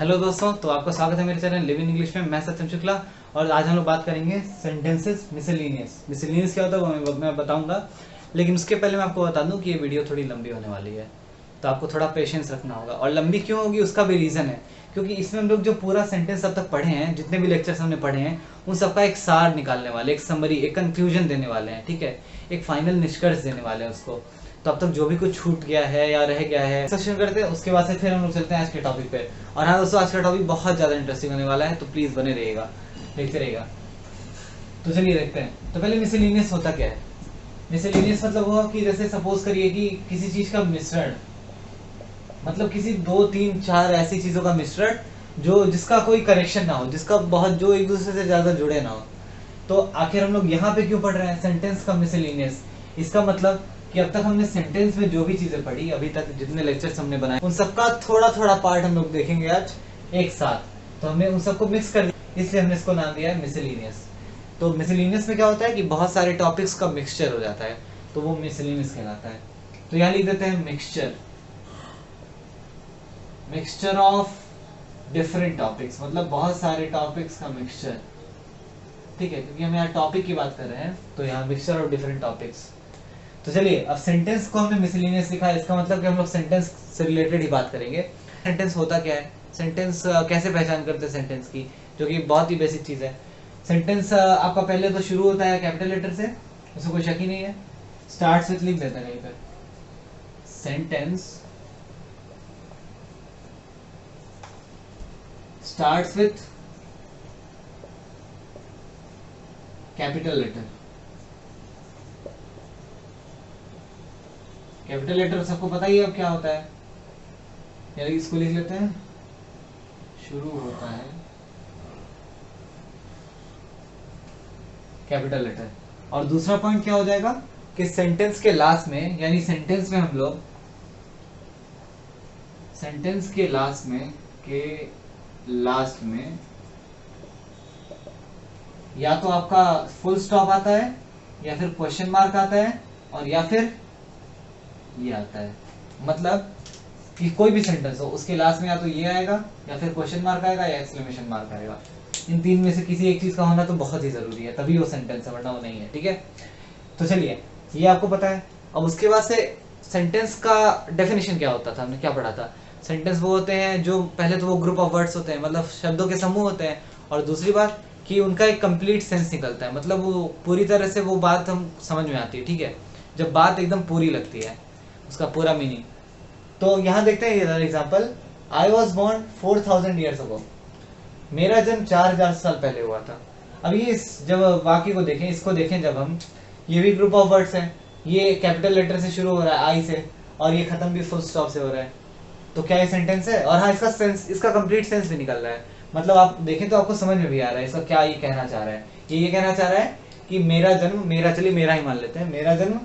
Hello दोस्तों, तो आपका स्वागत है मेरे चैनल लिव इन इंग्लिश में। मैं सत्यम शुक्ला और आज हम लोग बात करेंगे सेंटेंसेस मिसलेनियस। मिसलेनियस क्या होता है वो मैं बताऊंगा, लेकिन उसके पहले मैं आपको बता दूं कि ये वीडियो थोड़ी लंबी होने वाली है, तो आपको थोड़ा पेशेंस रखना होगा। और लंबी क्यों होगी उसका भी रीज़न है, क्योंकि इसमें हम लोग जो पूरा सेंटेंस अब तक पढ़े हैं, जितने भी लेक्चर्स हमने पढ़े हैं, उन सबका एक सार निकालने वाले, एक समरी, एक कंक्लूजन देने वाले हैं। ठीक है, एक फाइनल निष्कर्ष देने वाले हैं उसको। तो अब तक जो भी कुछ छूट गया है या रह गया है सेशन करते हैं, उसके बाद से फिर हम लोग चलते हैं आज के टॉपिक पे। और हाँ दोस्तों, आज का टॉपिक बहुत ज़्यादा इंटरेस्टिंग होने वाला है, तो प्लीज़ बने रहिएगा, देखते रहिएगा। तो चलिए देखते हैं। तो पहले मिसलेनियस होता क्या है। मिसलेनियस मतलब हुआ कि जैसे सपोज करिए कि किसी चीज़ का मिश्रण, मतलब किसी 2, 3, 4 ऐसी चीज़ों का मिश्रण जो जिसका कोई कनेक्शन ना हो, जिसका बहुत जो एक दूसरे से ज़्यादा जुड़े ना हो। तो आखिर हम लोग यहाँ पे क्यों पढ़ रहे हैं सेंटेंस का मिसलेनियस। इसका मतलब कि अब तक हमने सेंटेंस में जो भी चीजें पढ़ी, अभी तक जितने लेक्चर्स हमने बनाए, उन सबका थोड़ा थोड़ा पार्ट हम लोग देखेंगे आज एक साथ। तो हमने उन सबको मिक्स कर दिया, इसलिए हमने इसको नाम दिया है मिसलेनियस। तो मिसलेनियस में क्या होता है कि बहुत सारे टॉपिक्स का मिक्सचर हो जाता है, तो वो मिसलेनियस कहलाता है। तो यहाँ लिख देते हैं mixture, mixture of different topics, मतलब बहुत सारे टॉपिक्स का मिक्सचर। ठीक है, क्योंकि हम यहाँ टॉपिक की बात कर रहे हैं, तो यहाँ मिक्सचर ऑफ डिफरेंट टॉपिक्स। तो चलिए, अब सेंटेंस को हमने मिसलेनियस लिखा है, इसका मतलब कि हम लोग सेंटेंस से रिलेटेड ही बात करेंगे। सेंटेंस होता क्या है, सेंटेंस कैसे पहचान करते हैं सेंटेंस की, जो कि बहुत ही बेसिक चीज़ है। सेंटेंस आपका पहले तो शुरू होता है कैपिटल लेटर से, उसमें कोई शक ही नहीं है। स्टार्ट्स विथ लिख देता है कहीं पर, sentence starts with capital letter. Capital letter सबको पता ही है अब क्या होता है, यानी इसको लिख लेते हैं, शुरू होता है कैपिटल लेटर। और दूसरा पॉइंट क्या हो जाएगा कि सेंटेंस के लास्ट में, यानी सेंटेंस में हम लोग सेंटेंस के लास्ट में या तो आपका फुल स्टॉप आता है, या फिर क्वेश्चन मार्क आता है, और या फिर ये आता है। मतलब कि कोई भी सेंटेंस हो, उसके लास्ट में या तो ये आएगा, या फिर क्वेश्चन मार्क आएगा, या एक्सक्लेमेशन मार्क आएगा। इन तीन में से किसी एक चीज का होना तो बहुत ही जरूरी है, तभी वो सेंटेंस है, वरना वो नहीं है। ठीक है, तो चलिए, ये आपको पता है। अब उसके बाद से सेंटेंस का डेफिनेशन क्या होता था, हमने क्या पढ़ा था। सेंटेंस वो होते हैं जो, पहले तो वो ग्रुप ऑफ वर्ड्स होते हैं, मतलब शब्दों के समूह होते हैं। और दूसरी बात कि उनका एक कंप्लीट सेंस निकलता है, मतलब वो पूरी तरह से वो बात हम समझ में आती है। ठीक है, जब बात एकदम पूरी लगती है, उसका पूरा मीनिंग। तो यहाँ देखते हैं ये example, I was born 4000 years ago. मेरा जन्म 4000 साल पहले हुआ था। अब ये जब वाक्य को देखें, इसको देखें जब हम, ये भी ग्रुप ऑफ वर्ड्स है, ये कैपिटल लेटर से शुरू हो रहा है आई से, और ये खत्म भी फुल स्टॉप से हो रहा है। तो क्या ये सेंटेंस है। और हाँ, इसका सेंस, इसका कंप्लीट सेंस भी निकल रहा है, मतलब आप देखें तो आपको समझ में भी आ रहा है इसका क्या ये कहना चाह रहा है। ये कहना चाह रहा है कि मेरा जन्म, मेरा, चलिए मेरा ही मान लेते हैं, मेरा जन्म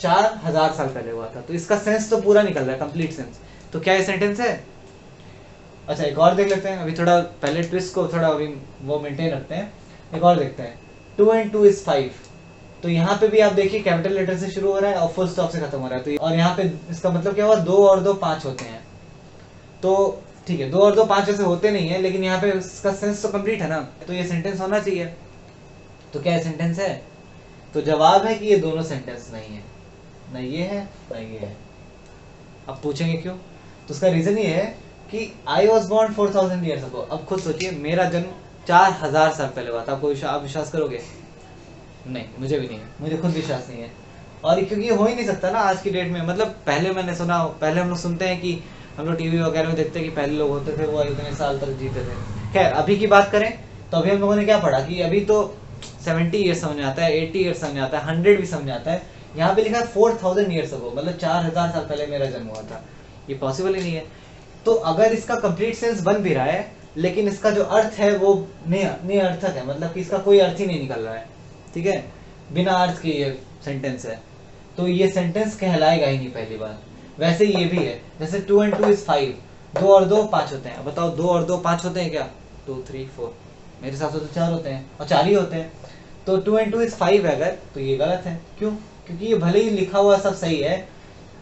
4000 साल पहले हुआ था। तो इसका सेंस तो पूरा निकल रहा है, कंप्लीट सेंस। तो क्या ये सेंटेंस है। अच्छा, एक और देख लेते हैं, अभी थोड़ा पहले ट्विस्ट को थोड़ा अभी वो मेंटेन रखते हैं। एक और देखते हैं, 2 and 2 is 5। तो यहाँ पे भी आप देखिए कैपिटल लेटर से शुरू हो रहा है और फुल स्टॉप से खत्म हो रहा है। तो और यहाँ पे इसका मतलब क्या हुआ, 2 और 2 5 होते हैं। तो ठीक है, 2 और 2 5 ऐसे होते नहीं है, लेकिन यहाँ पे इसका सेंस तो कंप्लीट है ना, तो ये सेंटेंस होना चाहिए। तो क्या ये सेंटेंस है। तो जवाब है कि ये दोनों सेंटेंस नहीं है, ना ये है ना ये है। अब पूछेंगे क्यों, तो उसका रीजन ये है कि I was born 4000 years ago. अब खुद सोचिए, मेरा जन्म 4000 साल पहले हुआ था। आपको आप विश्वास करोगे। नहीं, मुझे भी नहीं है, मुझे खुद विश्वास नहीं है। और क्योंकि ये हो ही नहीं सकता ना आज की डेट में। मतलब पहले मैंने सुना, पहले हम लोग सुनते हैं कि हम लोग टीवी वगैरह में देखते हैं कि पहले लोग होते थे वो इतने साल तक जीते थे। खैर, अभी की बात करें तो अभी हम लोगों ने क्या पढ़ा कि अभी तो 70 ईयर्स समझ में आता है, 80 ईयर्स समझ में आता है, 100 भी समझ में आता है। यहाँ पे लिखा है 4000 ईयर्स अगो, मतलब 4000 साल पहले मेरा जन्म हुआ था। ये पॉसिबल ही नहीं है। तो अगर इसका कंप्लीट सेंस बन भी रहा है, लेकिन इसका जो अर्थ है वो निरर्थक है, मतलब कि इसका कोई अर्थ ही नहीं निकल रहा है। ठीक है, बिना अर्थ के ये सेंटेंस है, तो ये सेंटेंस कहलाएगा ही नहीं पहली बार। वैसे ये भी है, जैसे 2 and 2 is 5, 2 और 2 5 होते हैं। बताओ, 2 और 2 5 होते हैं क्या। 2 3 4, मेरे हिसाब से तो 4 होते हैं, और 4 ही होते हैं। तो 2 and 2 is 5 है अगर, तो ये गलत है। क्यों, क्योंकि ये भले ही लिखा हुआ सब सही है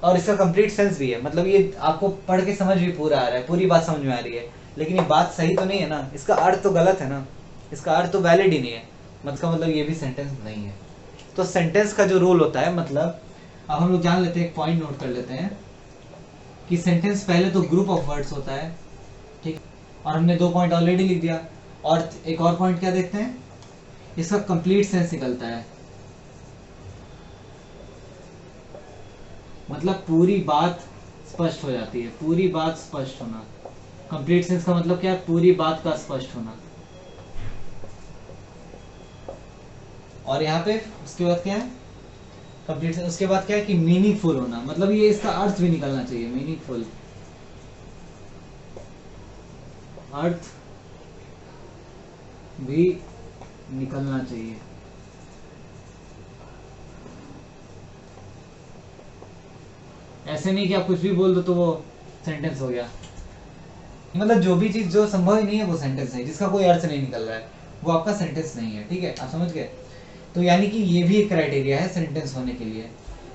और इसका कंप्लीट सेंस भी है, मतलब ये आपको पढ़ के समझ भी पूरा आ रहा है, पूरी बात समझ में आ रही है, लेकिन ये बात सही तो नहीं है ना, इसका अर्थ तो गलत है ना, इसका अर्थ तो वैलिड ही नहीं है, मतलब ये भी सेंटेंस नहीं है। तो सेंटेंस का जो रूल होता है, मतलब अब हम लोग जान लेते हैं, एक पॉइंट नोट कर लेते हैं कि सेंटेंस पहले तो ग्रुप ऑफ वर्ड्स होता है, ठीक, और हमने 2 पॉइंट ऑलरेडी लिख दिया। और एक और पॉइंट क्या देखते हैं, इसका कंप्लीट सेंस निकलता है, मतलब पूरी बात स्पष्ट हो जाती है, पूरी बात स्पष्ट होना। कंप्लीट सेंस का मतलब क्या है, पूरी बात का स्पष्ट होना। और यहाँ पे उसके बाद क्या है, कंप्लीट सेंस, उसके बाद क्या है कि मीनिंगफुल होना, मतलब ये इसका अर्थ भी निकलना चाहिए, मीनिंगफुल, अर्थ भी निकलना चाहिए। ऐसे नहीं कि आप कुछ भी बोल दो तो वो सेंटेंस हो गया, मतलब जो भी चीज जो संभव ही नहीं है वो सेंटेंस है, जिसका कोई अर्थ नहीं निकल रहा है वो आपका सेंटेंस नहीं है, ठीक है, आप समझ गए। तो यानी कि ये भी एक क्राइटेरिया है सेंटेंस होने के लिए।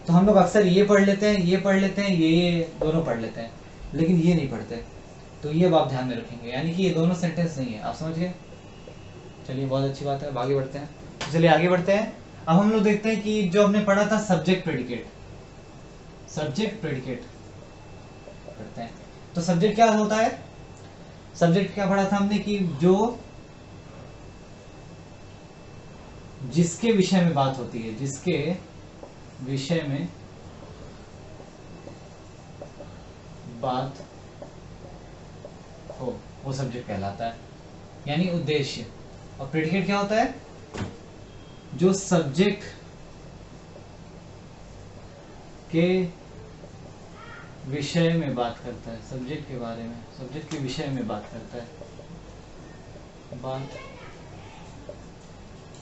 तो हम लोग अक्सर ये पढ़ लेते हैं, ये पढ़ लेते हैं, ये दोनों पढ़ लेते हैं, लेकिन ये नहीं पढ़ते। तो ये आप ध्यान में रखेंगे, यानी कि ये दोनों सेंटेंस नहीं है, आप समझ गए। चलिए बहुत अच्छी बात है, अब आगे बढ़ते हैं। तो चलिए आगे बढ़ते हैं। अब हम लोग देखते हैं कि जो हमने पढ़ा था सब्जेक्ट प्रेडिकेट, सब्जेक्ट प्रेडिकेट करते हैं। तो सब्जेक्ट क्या होता है, सब्जेक्ट क्या पढ़ा था हमने कि जो जिसके विषय में बात होती है, जिसके विषय में बात हो वो सब्जेक्ट कहलाता है, यानी उद्देश्य। और प्रेडिकेट क्या होता है, जो सब्जेक्ट के विषय में बात करता है, सब्जेक्ट के बारे में, सब्जेक्ट के विषय में बात करता है, बात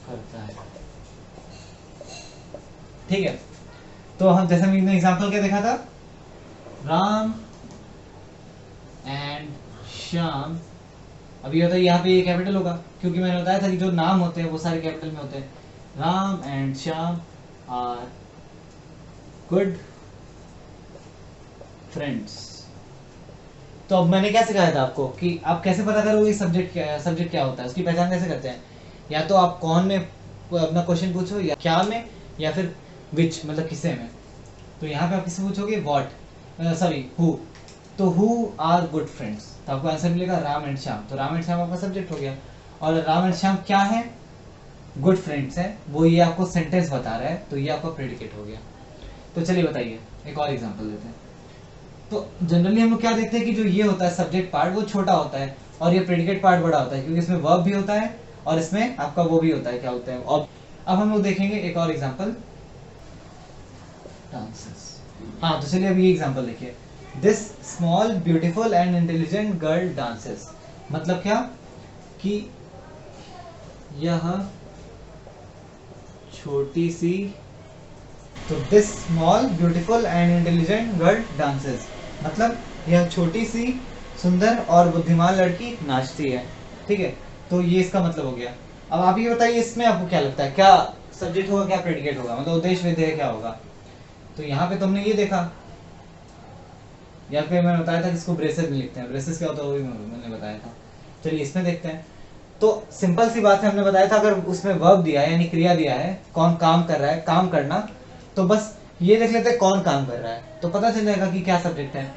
करता है, ठीक है। तो हम जैसे हमने एग्जांपल क्या देखा था, राम एंड श्याम। अभी होता है यहाँ पे ये कैपिटल होगा, क्योंकि मैंने बताया था कि जो नाम होते हैं वो सारे कैपिटल में होते हैं। Ram and Shyam are good friends. तो अब मैंने क्या सिखाया था आपको कि आप कैसे पता करोगे सब्जेक्ट क्या होता है, उसकी पहचान कैसे करते हैं। या तो आप कौन में अपना क्वेश्चन पूछो, या क्या में, या फिर विच, मतलब किसे में। तो यहाँ पे आप किससे पूछोगे, व्हाट, सॉरी हु। तो हु आर गुड फ्रेंड्स, तो आपको आंसर मिलेगा राम एंड श्याम। तो राम एंड श्याम आपका सब्जेक्ट हो गया। और राम एंड श्याम क्या है, गुड फ्रेंड्स है, वो ये आपको सेंटेंस बता रहा है, तो ये आपका प्रेडिकेट हो गया। तो चलिए बताइए, एक और एग्जांपल देते हैं। तो जनरली हम लोग क्या देखते हैं कि जो ये होता है सब्जेक्ट पार्ट वो छोटा होता है, और ये प्रेडिकेट पार्ट बड़ा होता है, क्योंकि इसमें वर्ब भी होता है और इसमें आपका वो भी होता है, क्या होता है। और अब हम लोग देखेंगे एक और एग्जांपल, डांसेस। हाँ तो चलिए अब ये एग्जांपल देखिए, this small beautiful and intelligent girl dances. मतलब क्या कि यह छोटी सी, तो this small beautiful and intelligent girl dances, मतलब यह छोटी सी सुंदर और बुद्धिमान लड़की नाचती है, ठीक है। तो ये इसका मतलब हो गया। अब आप ये बताइए, इसमें आपको क्या लगता है, क्या सब्जेक्ट होगा, क्या प्रेडिकेट होगा, मतलब उद्देश्य विधेय क्या होगा। तो यहाँ पे तुमने ये देखा, या फिर मैंने बताया था कि इसको ब्रेसेस में लिखते हैं, ब्रेसेस क्या होता है वो भी मैंने बताया था। चलिए इसमें देखते हैं। तो सिंपल सी बात है, हमने बताया था अगर उसमें वर्ब दिया है, यानी क्रिया दिया है, कौन काम कर रहा है, काम करना, तो बस ये देख लेते हैं कौन काम कर रहा है, तो पता चल जाएगा कि क्या सब्जेक्ट है।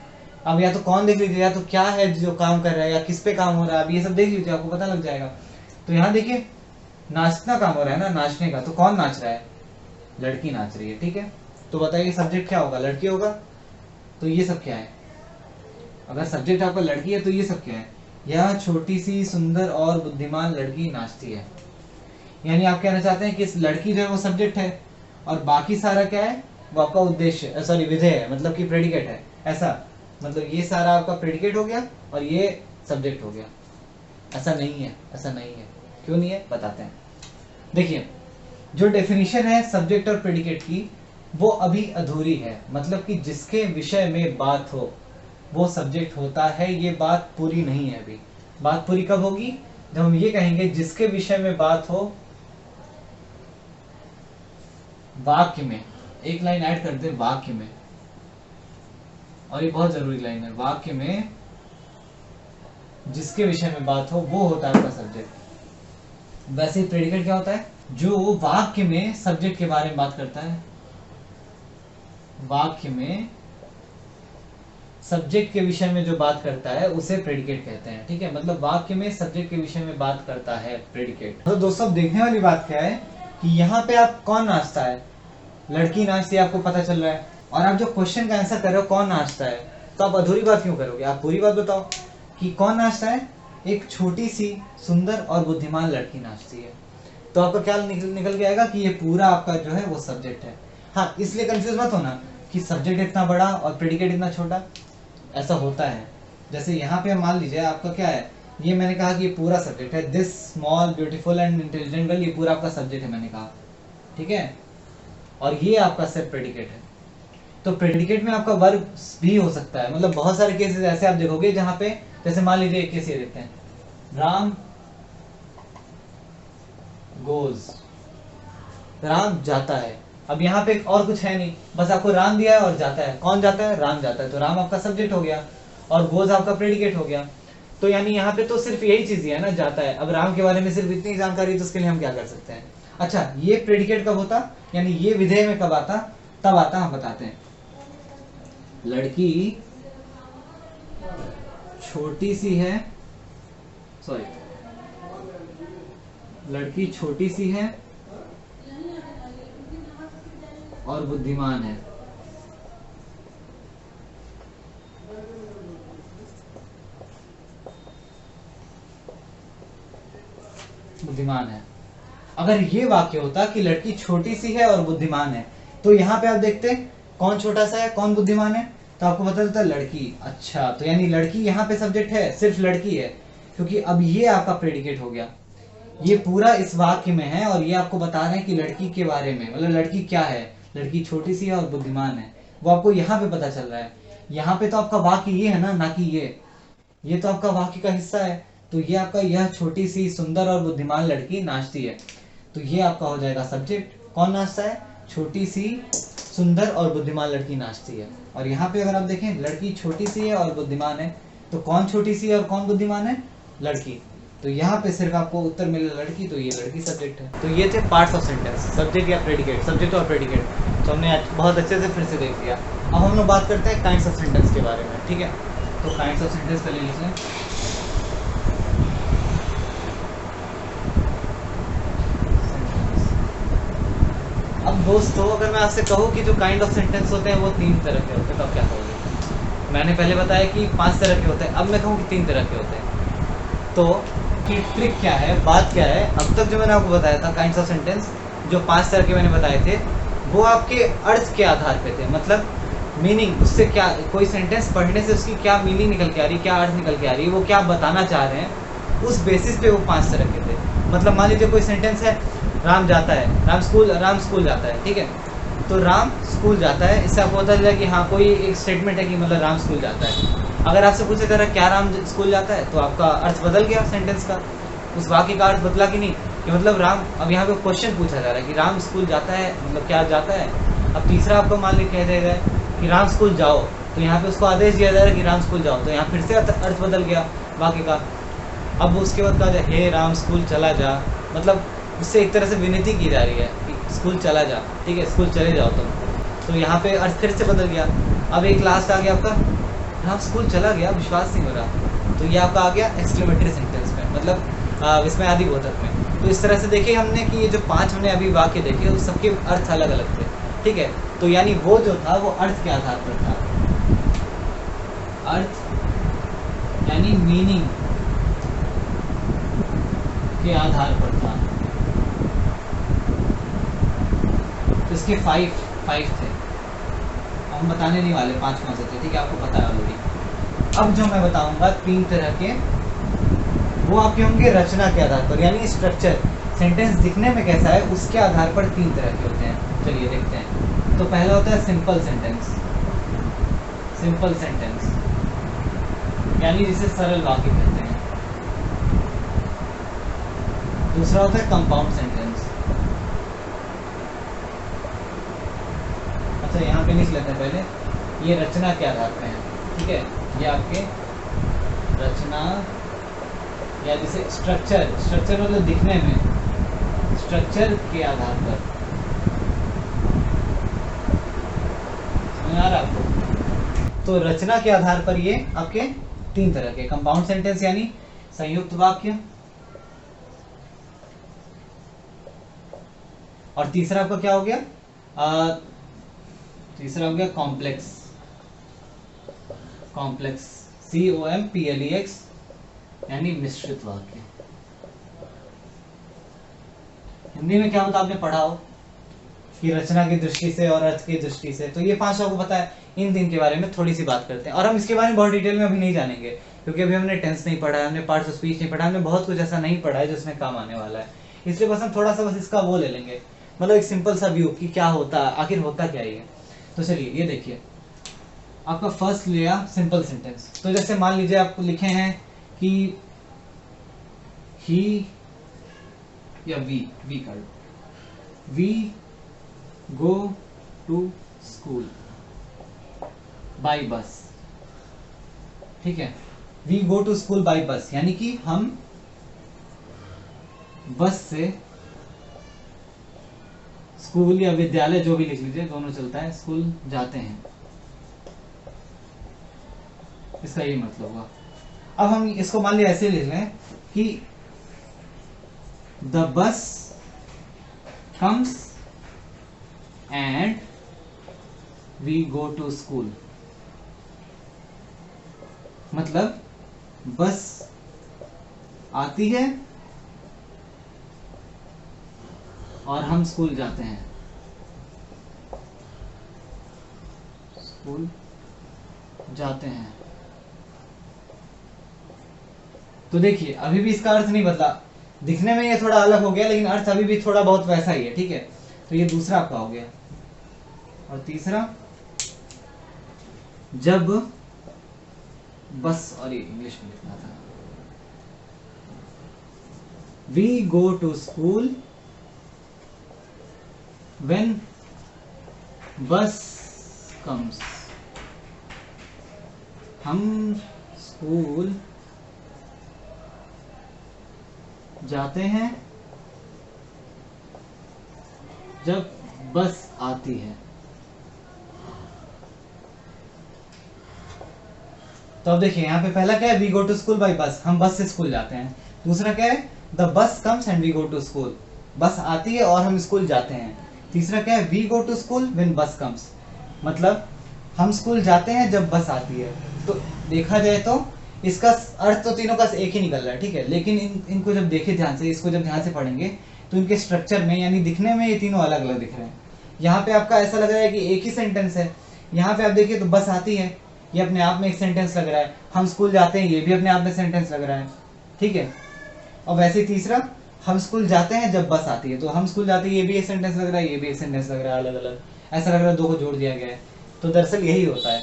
अब या तो कौन देख लीजिए, या तो क्या है जो काम कर रहा है, या किस पे काम हो रहा है, अब ये सब देख लीजिए, आपको पता लग जाएगा। तो यहाँ देखिए नाचना काम हो रहा है ना, नाचने का, तो कौन नाच रहा है, लड़की नाच रही है, ठीक है। तो बताइए सब्जेक्ट क्या होगा, लड़की होगा। तो ये सब क्या है, अगर सब्जेक्ट आपका लड़की है तो ये सब क्या है, यह छोटी सी सुंदर और बुद्धिमान लड़की नाचती है। यानी आप कहना चाहते हैं कि इस लड़की जो है वो सब्जेक्ट है, और बाकी सारा क्या है, वो आपका उद्देश्य, सॉरी विधेय है, मतलब कि प्रेडिकेट है, ऐसा। मतलब ये सारा आपका प्रेडिकेट हो गया और ये सब्जेक्ट हो गया। ऐसा नहीं है, ऐसा नहीं है। क्यों नहीं है बताते हैं। देखिए जो डेफिनेशन है सब्जेक्ट और प्रेडिकेट की, वो अभी अधूरी है, मतलब कि जिसके विषय में बात हो वो सब्जेक्ट होता है, ये बात पूरी नहीं है अभी। बात पूरी कब होगी, जब हम ये कहेंगे जिसके विषय में बात हो, वाक्य में, एक लाइन ऐड कर दे वाक्य में, और ये बहुत जरूरी लाइन है, वाक्य में जिसके विषय में बात हो वो होता है आपका सब्जेक्ट। वैसे ही प्रेडिकेट क्या होता है, जो वाक्य में सब्जेक्ट के बारे में बात करता है, वाक्य में सब्जेक्ट के विषय में जो बात करता है उसे प्रेडिकेट कहते हैं। ठीक है, मतलब वाक्य में सब्जेक्ट के विषय में बात करता है प्रेडिकेट। तो दोस्तों अब देखने वाली बात क्या है कि यहाँ पे आप कौन नाचता है, लड़की नाचती है आपको पता चल रहा है, और आप जो क्वेश्चन का आंसर कर रहे हो कौन नाचता है, तो आप अधूरी बात क्यों करोगे, आप पूरी बात बताओ कि कौन नाचता है। एक छोटी सी सुंदर और बुद्धिमान लड़की नाचती है। तो आपका क्या निकल के आएगा कि ये पूरा आपका जो है वो सब्जेक्ट है। हाँ, इसलिए कंफ्यूज मत होना कि सब्जेक्ट इतना बड़ा और प्रेडिकेट इतना छोटा, ऐसा होता है। जैसे यहाँ पे मान लीजिए आपका क्या है, ये मैंने कहा कि ये पूरा सब्जेक्ट है, this small beautiful and intelligent girl, ये पूरा आपका सब्जेक्ट है मैंने कहा, ठीक है, और ये आपका सिर्फ प्रेडिकेट है। तो प्रेडिकेट में आपका वर्ब भी हो सकता है, मतलब बहुत सारे केसेस ऐसे आप देखोगे जहां पे, जैसे मान लीजिए एक केस ये देखते हैं, राम गोज, राम जाता है। अब यहाँ पे और कुछ है नहीं, बस आपको राम दिया है और जाता है। कौन जाता है, राम जाता है, तो राम आपका सब्जेक्ट हो गया और गोज आपका प्रेडिकेट हो गया। तो यानी यहाँ पे तो सिर्फ यही चीज है ना, जाता है। अब राम के बारे में सिर्फ इतनी जानकारी, तो उसके लिए हम क्या कर सकते हैं। अच्छा, ये प्रेडिकेट कब होता, यानी ये विधेय में कब आता, तब आता, हम बताते हैं। लड़की छोटी सी है, सॉरी, लड़की छोटी सी है और बुद्धिमान है। बुद्धिमान है। अगर ये वाक्य होता कि लड़की छोटी सी है और बुद्धिमान है, तो यहाँ पे आप देखते कौन छोटा सा है कौन बुद्धिमान है, तो आपको पता चलता लड़की। अच्छा, तो यानी लड़की यहाँ पे सब्जेक्ट है, सिर्फ लड़की है, क्योंकि अब ये आपका प्रेडिकेट हो गया। ये पूरा इस वाक्य में है और ये आपको बता रहे हैं कि लड़की के बारे में, मतलब लड़की क्या है, लड़की छोटी सी है और बुद्धिमान है, वो आपको यहाँ पे पता चल रहा है। यहाँ पे तो आपका वाक्य ये है ना कि ये तो आपका वाक्य का हिस्सा है। तो ये आपका, यह छोटी सी सुंदर और बुद्धिमान लड़की नाचती है, तो ये आपका हो जाएगा सब्जेक्ट। कौन नाचता है, छोटी सी सुंदर और बुद्धिमान लड़की नाचती है। और यहाँ पे अगर आप देखें, लड़की छोटी सी है और बुद्धिमान है, तो कौन छोटी सी है और कौन बुद्धिमान है, लड़की। तो यहाँ पे सिर्फ आपको उत्तर मिले लड़की, तो ये लड़की सब्जेक्ट है। तो ये थे पार्ट्स ऑफ सेंटेंस, सब्जेक्ट या प्रेडिकेट, सब्जेक्ट और प्रेडिकेट, तो हमने बहुत अच्छे से फिर से देख लिया। अब हम लोग बात करते हैं काइंड्स ऑफ सेंटेंस के बारे में, ठीक है। तो काइंड्स ऑफ सेंटेंस पहले लिख लें। अब दोस्तों, अगर मैं आपसे कहूँ कि जो काइंड ऑफ सेंटेंस होते हैं वो 3 तरह के होते हैं, तो आप क्या कहोगे। मैंने पहले बताया कि 5 तरह के होते हैं, अब मैं कहूँ कि 3 तरह के होते हैं। तो कि ट्रिक क्या है, बात क्या है, अब तक जो मैंने आपको बताया था काइंड्स ऑफ सेंटेंस, जो 5 तरह के मैंने बताए थे, वो आपके अर्थ के आधार पे थे, मतलब मीनिंग, उससे क्या, कोई सेंटेंस पढ़ने से उसकी क्या मीनिंग निकल के आ रही है, क्या अर्थ निकल के आ रही है, वो क्या बताना चाह रहे हैं, उस बेसिस पे वो 5 तरह के थे। मतलब मान लीजिए कोई सेंटेंस है, राम जाता है, राम स्कूल जाता है, ठीक है, तो राम स्कूल जाता है, इससे आपको पता चला कि हाँ कोई एक स्टेटमेंट है कि मतलब राम स्कूल जाता है। अगर आपसे पूछा जा रहा है क्या राम स्कूल जाता है, तो आपका अर्थ बदल गया सेंटेंस का, उस वाक्य का अर्थ बदला कि नहीं, कि मतलब राम, अब यहाँ पे क्वेश्चन पूछा जा रहा है कि राम स्कूल जाता है, मतलब क्या जाता है। अब तीसरा आपको मान ली कह देगा कि राम स्कूल जाओ, तो यहाँ पे उसको आदेश दिया जा रहा है कि राम स्कूल जाओ, तो यहाँ फिर से अर्थ बदल गया वाक्य का। अब उसके बाद कहा जाए हे राम स्कूल चला जा, मतलब उससे एक तरह से विनती की जा रही है कि स्कूल चला जा, ठीक है, स्कूल चले जाओ तुम, तो यहाँ पे अर्थ फिर से बदल गया। अब एक लास्ट आ गया आपका, राम स्कूल चला गया, विश्वास नहीं हो रहा, तो ये आपका आ गया एक्सक्लेमेटरी सेंटेंस में, मतलब इसमें आदि बोधक में। तो इस तरह से देखिए हमने कि ये जो 5 हमने अभी वाक्य देखे, उस सबके अर्थ अलग अलग थे, ठीक है। तो यानी वो जो था वो अर्थ के आधार पर था, अर्थ यानी मीनिंग के आधार पर था। तो इसके 5 थे, हम बताने नहीं वाले 5 कौन से थे, ठीक है, आपको पता है ऑलरेडी। अब जो मैं बताऊंगा 3 तरह के, वो आपके होंगे रचना के आधार पर, यानी स्ट्रक्चर, सेंटेंस दिखने में कैसा है उसके आधार पर 3 तरह के होते हैं। चलिए देखते हैं। तो पहला होता है सिंपल सेंटेंस, सिंपल सेंटेंस यानी जिसे सरल वाक्य कहते हैं। दूसरा होता है कंपाउंड सेंटेंस। अच्छा, यहाँ पे लिख लेते हैं पहले, ये रचना के आधार पे है, ठीक है, ये आपके रचना या जैसे स्ट्रक्चर, स्ट्रक्चर मतलब दिखने में, स्ट्रक्चर के आधार पर, समझ आ रहा है आपको? तो रचना के आधार पर ये आपके तीन तरह के कंपाउंड सेंटेंस यानी संयुक्त वाक्य, और तीसरा आपका क्या हो गया, तीसरा हो गया कॉम्प्लेक्स, कॉम्प्लेक्स COMPLEX यानी मिश्रित वाक्य। हिंदी में क्या होता है आपने पढ़ा हो कि रचना की दृष्टि से और अर्थ की दृष्टि से, तो ये पांच आपको पता है। इन तीन के बारे में थोड़ी सी बात करते हैं, और हम इसके बारे में बहुत डिटेल में अभी नहीं जानेंगे क्योंकि अभी हमने टेंस नहीं पढ़ा है, हमने पार्ट्स ऑफ स्पीच नहीं पढ़ा, हमने बहुत कुछ ऐसा नहीं पढ़ा है जो इसमें काम आने वाला है। इसलिए बस हम थोड़ा सा बस इसका वो ले लेंगे, मतलब एक सिंपल सा व्यू कि क्या होता है, आखिर होता क्या ये। तो चलिए ये देखिए, आपका फर्स्ट लिया सिंपल सेंटेंस। तो जैसे मान लीजिए आपको लिखे हैं कि ही या वी कर दो, we go to school by bus, ठीक है। We go to school by bus यानी कि हम बस से स्कूल या विद्यालय, जो भी लिख लीजिए, दोनों चलता है, स्कूल जाते हैं, इसका यही मतलब होगा। अब हम इसको मान लिया ऐसे लिख लें कि the bus comes and we go to school, मतलब बस आती है और हम स्कूल जाते हैं, स्कूल जाते हैं। तो देखिए अभी भी इसका अर्थ नहीं बदला, दिखने में ये थोड़ा अलग हो गया लेकिन अर्थ अभी भी थोड़ा बहुत वैसा ही है, ठीक है। तो ये दूसरा आपका हो गया। और तीसरा, जब बस, और ये इंग्लिश में लिखना था, we go to school when bus comes, हम स्कूल जाते हैं जब बस आती है। तो अब देखिए यहाँ पे पहला क्या है, we go to school by bus, हम बस से स्कूल जाते हैं। दूसरा क्या है, the bus comes and we go to school, bus आती है और हम स्कूल जाते हैं। तीसरा क्या है, we go to school when bus comes, मतलब हम स्कूल जाते हैं जब बस आती है। तो देखा जाए तो इसका अर्थ तो तीनों का एक ही निकल रहा है, ठीक है। लेकिन इनको जब देखे ध्यान से, इसको जब ध्यान से पढ़ेंगे तो इनके स्ट्रक्चर में यानी दिखने में ये तीनों अलग अलग दिख रहे हैं। यहाँ पे आपका ऐसा लग रहा है कि एक ही सेंटेंस है, यहाँ पे आप देखिए तो बस आती है, ये अपने आप में एक सेंटेंस लग रहा है, हम स्कूल जाते हैं, ये भी अपने आप में सेंटेंस लग रहा है, ठीक है। और वैसे ही तीसरा, हम स्कूल जाते हैं जब बस आती है, तो हम स्कूल जाते हैं, ये भी एक सेंटेंस लग रहा है, ये भी एक सेंटेंस लग रहा है, अलग अलग ऐसा लग रहा है, दो को जोड़ दिया गया है। तो दरअसल यही होता है,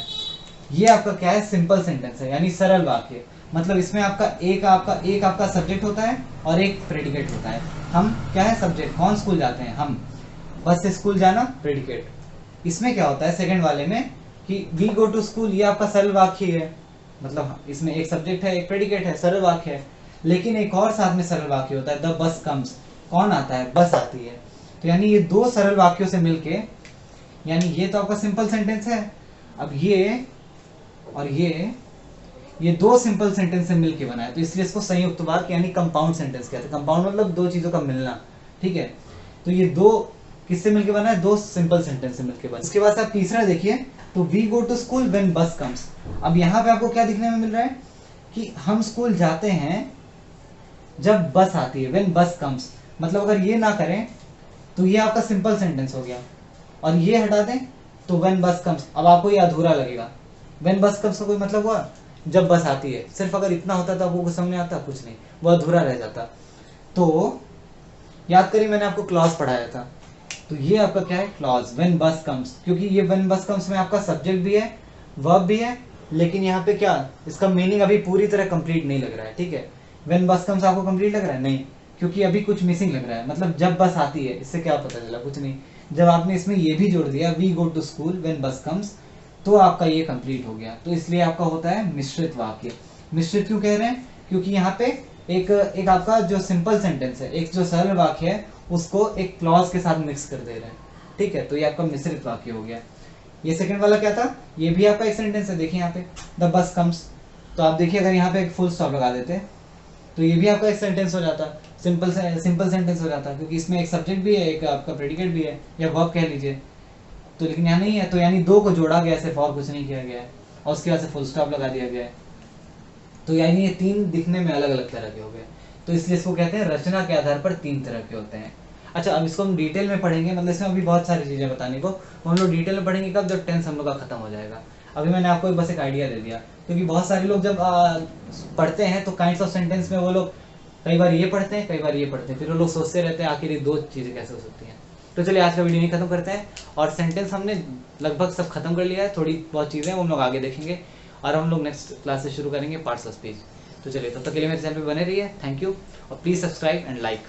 ये आपका क्या है, सिंपल सेंटेंस है यानी सरल वाक्य। मतलब इसमें आपका एक आपका सब्जेक्ट होता है और एक प्रेडिकेट होता है। हम क्या है, सब्जेक्ट, कौन स्कूल जाते हैं, हम, बस से स्कूल जाना, प्रेडिकेट। इसमें क्या होता है सेकंड वाले में कि वी गो टू स्कूल, ये आपका सरल वाक्य है, मतलब इसमें एक सब्जेक्ट है, एक प्रेडिकेट है, सरल वाक्य है। लेकिन एक और साथ में सरल वाक्य होता है, द बस कम्स, कौन आता है, बस आती है। तो यानी ये दो सरल वाक्यों से मिलके, यानी ये तो आपका सिंपल सेंटेंस है, अब ये और ये दो सिंपल सेंटेंस से मिलके बना है, तो इसलिए इसको संयुक्त वाक्य यानी कंपाउंड सेंटेंस कहते हैं। कंपाउंड मतलब दो चीजों का मिलना, ठीक है। तो ये दो किससे मिलके बना है, दो सिंपल सेंटेंस से मिलके बना। उसके बाद आप तीसरा देखिए, तो we go to school when bus comes. अब यहाँ पे आपको क्या दिखने में मिल रहा है कि हम स्कूल जाते हैं जब बस आती है, व्हेन बस कम्स। मतलब अगर ये ना करें तो ये आपका सिंपल सेंटेंस हो गया, और ये हटा दें तो व्हेन बस कम्स। अब आपको ये अधूरा लगेगा, व्हेन बस कम्स का कोई मतलब हुआ, जब बस आती है। सिर्फ अगर इतना होता तो आपको कुछ समझ में आता, कुछ नहीं, वो अधूरा रह जाता। तो याद करिए मैंने आपको क्लॉज पढ़ाया था, तो ये आपका क्या है, क्लॉज, व्हेन बस कम्स। क्योंकि ये व्हेन बस कम्स में आपका सब्जेक्ट भी है, वर्ब भी है, लेकिन यहाँ पे क्या, इसका मीनिंग अभी पूरी तरह कंप्लीट नहीं लग रहा है, ठीक है। व्हेन बस कम्स आपको कंप्लीट लग रहा है, नहीं, क्योंकि अभी कुछ मिसिंग लग रहा है। मतलब जब बस आती है, इससे क्या पता चला, कुछ नहीं। जब आपने इसमें ये भी जोड़ दिया, we go to school when bus comes, तो आपका ये कंप्लीट हो गया। तो इसलिए आपका होता है मिश्रित वाक्य। मिश्रित क्यों कह रहे हैं, क्योंकि यहाँ पे एक एक आपका जो सिंपल सेंटेंस है, एक जो सरल वाक्य है, उसको एक क्लॉज के साथ मिक्स कर दे रहे हैं। ठीक है, तो ये आपका मिश्रित वाक्य हो गया। ये सेकंड वाला क्या था, ये भी आपका एक सेंटेंस है। देखिए यहाँ पे द बस कम्स, तो आप देखिए अगर यहाँ पे एक फुल स्टॉप लगा देते तो ये भी आपका एक सेंटेंस हो जाता, सिंपल सेंटेंस हो जाता, क्योंकि इसमें एक सब्जेक्ट भी है, एक आपका प्रेडिकेट भी है, या वर्ब कह लीजिए। तो लेकिन यहाँ नहीं है, तो यानी दो को जोड़ा गया, सिर्फ और कुछ नहीं किया गया है, और उसके बाद से फुल स्टॉप लगा दिया गया है। तो यानी ये तीन दिखने में अलग अलग तरह के हो गए, तो इसलिए इसको कहते हैं रचना के आधार पर तीन तरह के होते हैं। अच्छा, अब इसको हम डिटेल में पढ़ेंगे, मतलब इसमें अभी बहुत सारी चीजें बताने को, हम लोग डिटेल में पढ़ेंगे कब, जब टेंस हम लोग का खत्म हो जाएगा। अभी मैंने आपको बस एक आइडिया दे दिया, क्योंकि बहुत सारे लोग जब पढ़ते हैं तो काइंड्स ऑफ सेंटेंस में वो लोग कई बार ये पढ़ते हैं, कई बार ये पढ़ते हैं, फिर वो लोग सोचते रहते हैं आखिर ये दो चीजें कैसे हो सकती हैं। तो चलिए आज का वीडियो नहीं खत्म करते हैं, और सेंटेंस हमने लगभग सब खत्म कर लिया है, थोड़ी बहुत चीजें वो हम लोग आगे देखेंगे, और हम लोग नेक्स्ट क्लास से शुरू करेंगे पार्ट्स ऑफ स्पीच। तो चलिए तब तक के लिए मेरे चैनल पे बने रहिए, थैंक यू, और प्लीज सब्सक्राइब एंड लाइक।